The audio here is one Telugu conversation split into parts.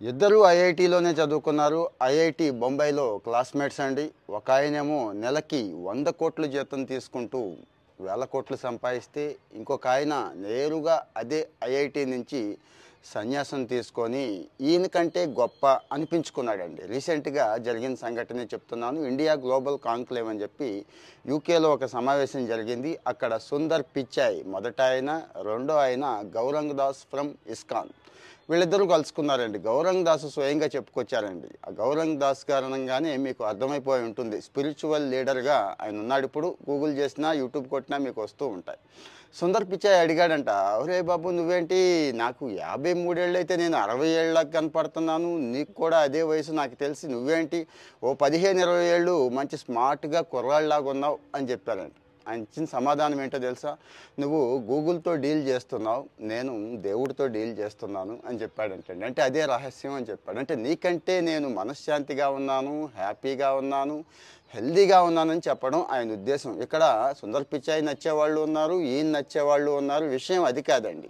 ఇద్దరు ఐఐటీలోనే చదువుకున్నారు. ఐఐటీ బొంబాయిలో క్లాస్మేట్స్ అండి. ఒక ఆయనేమో నెలకి 100 కోట్ల జీతం తీసుకుంటూ వేల కోట్లు సంపాదిస్తే, ఇంకొక ఆయన నేరుగా అదే ఐఐటీ నుంచి సన్యాసం తీసుకొని ఈయన కంటే గొప్ప అనిపించుకున్నాడండి. రీసెంట్గా జరిగిన సంఘటన చెప్తున్నాను. ఇండియా గ్లోబల్ కాంక్లేవ్ అని చెప్పి యూకేలో ఒక సమావేశం జరిగింది. అక్కడ సుందర్ పిచాయ్ మొదట ఆయన, రెండో ఆయన గౌరంగ్ దాస్ ఫ్రమ్ ఇస్కాన్, వీళ్ళిద్దరూ కలుసుకున్నారండి. గౌరంగ్ దాస్ స్వయంగా చెప్పుకొచ్చారండి. ఆ గౌరంగ్ దాస్ కారణంగానే మీకు అర్థమైపోయి ఉంటుంది, స్పిరిచువల్ లీడర్గా ఆయన ఉన్నాడు. ఇప్పుడు గూగుల్ చేసినా యూట్యూబ్ కొట్టినా మీకు వస్తూ ఉంటాయి. సుందర్ పిచాయ్ అడిగాడంట, ఒరే బాబు నువ్వేంటి, నాకు 53 ఏళ్ళు అయితే నేను 60 ఏళ్ళకి కనపడుతున్నాను, నీకు కూడా అదే వయసు నాకు తెలిసి, నువ్వేంటి ఓ 15-20 ఏళ్ళు మంచి స్మార్ట్గా కుర్రాళ్ళలాగా ఉన్నావు అని చెప్పారంట. ఆయన ఇచ్చిన సమాధానం ఏంటో తెలుసా, నువ్వు గూగుల్తో డీల్ చేస్తున్నావు, నేను దేవుడితో డీల్ చేస్తున్నాను అని చెప్పాడంటండి. అంటే అదే రహస్యం అని చెప్పాడు. అంటే నీకంటే నేను మనశ్శాంతిగా ఉన్నాను, హ్యాపీగా ఉన్నాను, హెల్దీగా ఉన్నానని చెప్పడం ఆయన ఉద్దేశం. ఇక్కడ సుందర్ పిచాయ్ నచ్చేవాళ్ళు ఉన్నారు, ఈయన నచ్చేవాళ్ళు ఉన్నారు. విషయం అది కాదండి,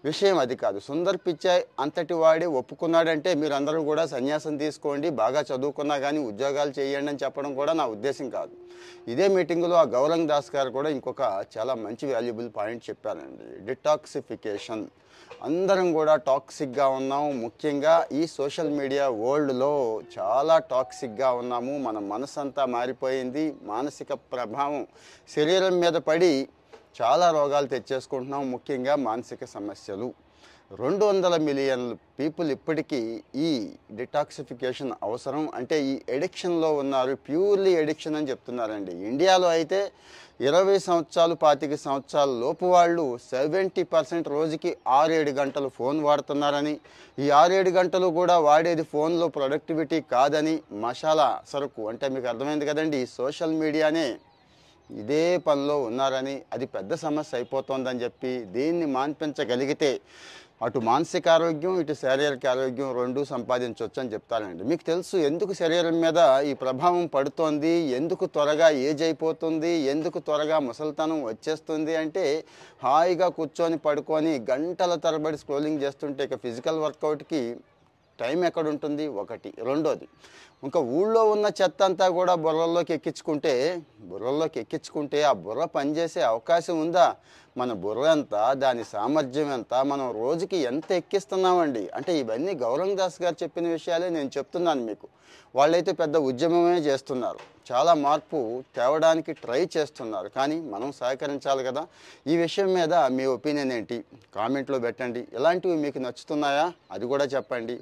విషయం అది కాదు. సుందర్ పిచాయ్ అంతటి వాడే ఒప్పుకున్నాడంటే మీరందరూ కూడా సన్యాసం తీసుకోండి, బాగా చదువుకున్నా కానీ ఉద్యోగాలు చేయండి అని చెప్పడం కూడా నా ఉద్దేశం కాదు. ఇదే మీటింగులో ఆ గౌరంగ్ దాస్ గారు కూడా ఇంకొక చాలా మంచి వాల్యుబుల్ పాయింట్ చెప్పారండి. డిటాక్సిఫికేషన్. అందరం కూడా టాక్సిక్గా ఉన్నాం. ముఖ్యంగా ఈ సోషల్ మీడియా వరల్డ్లో చాలా టాక్సిక్గా ఉన్నాము. మన మనసంతా మారిపోయింది. మానసిక ప్రభావం శరీరం మీద పడి చాలా రోగాలు తెచ్చేసుకుంటున్నాం, ముఖ్యంగా మానసిక సమస్యలు. 200 మిలియన్ పీపుల్ ఇప్పటికీ ఈ డిటాక్సిఫికేషన్ అవసరం. అంటే ఈ ఎడిక్షన్లో ఉన్నారు, ప్యూర్లీ ఎడిక్షన్ అని చెప్తున్నారండి. ఇండియాలో అయితే 20 సంవత్సరాలు 25 సంవత్సరాల లోపు వాళ్ళు 70% రోజుకి 6-7 గంటలు ఫోన్ వాడుతున్నారని, ఈ 6-7 గంటలు కూడా వాడేది ఫోన్లో ప్రొడక్టివిటీ కాదని, మసాలా సరుకు అంటే మీకు అర్థమైంది కదండి, ఈ సోషల్ మీడియానే ఇదే పనిలో ఉన్నారని, అది పెద్ద సమస్య అయిపోతుందని చెప్పి దీన్ని మాన్పించగలిగితే అటు మానసిక ఆరోగ్యం ఇటు శారీరక ఆరోగ్యం రెండూ సంపాదించవచ్చు అని చెప్తారండి. మీకు తెలుసు ఎందుకు శరీరం మీద ఈ ప్రభావం పడుతోంది, ఎందుకు త్వరగా ఏజ్ అయిపోతుంది, ఎందుకు త్వరగా ముసలితనం వచ్చేస్తుంది అంటే, హాయిగా కూర్చొని పడుకొని గంటల తరబడి స్క్రోలింగ్ చేస్తుంటే ఇక ఫిజికల్ వర్కౌట్కి టైం ఎక్కడుంటుంది ఒకటి. రెండోది, ఇంకా ఊళ్ళో ఉన్న చెత్త అంతా కూడా బుర్రల్లోకి ఎక్కించుకుంటే ఆ బుర్ర పనిచేసే అవకాశం ఉందా? మన బుర్ర ఎంత, దాని సామర్థ్యం ఎంత, మనం రోజుకి ఎంత ఎక్కిస్తున్నామండి. అంటే ఇవన్నీ గౌరంగ్ దాస్ గారు చెప్పిన విషయాలే నేను చెప్తున్నాను మీకు. వాళ్ళైతే పెద్ద ఉద్యమమే చేస్తున్నారు, చాలా మార్పు తేవడానికి ట్రై చేస్తున్నారు, కానీ మనం సహకరించాలి కదా. ఈ విషయం మీద మీ ఒపీనియన్ ఏంటి కామెంట్లో పెట్టండి. ఇలాంటివి మీకు నచ్చుతున్నాయా అది కూడా చెప్పండి.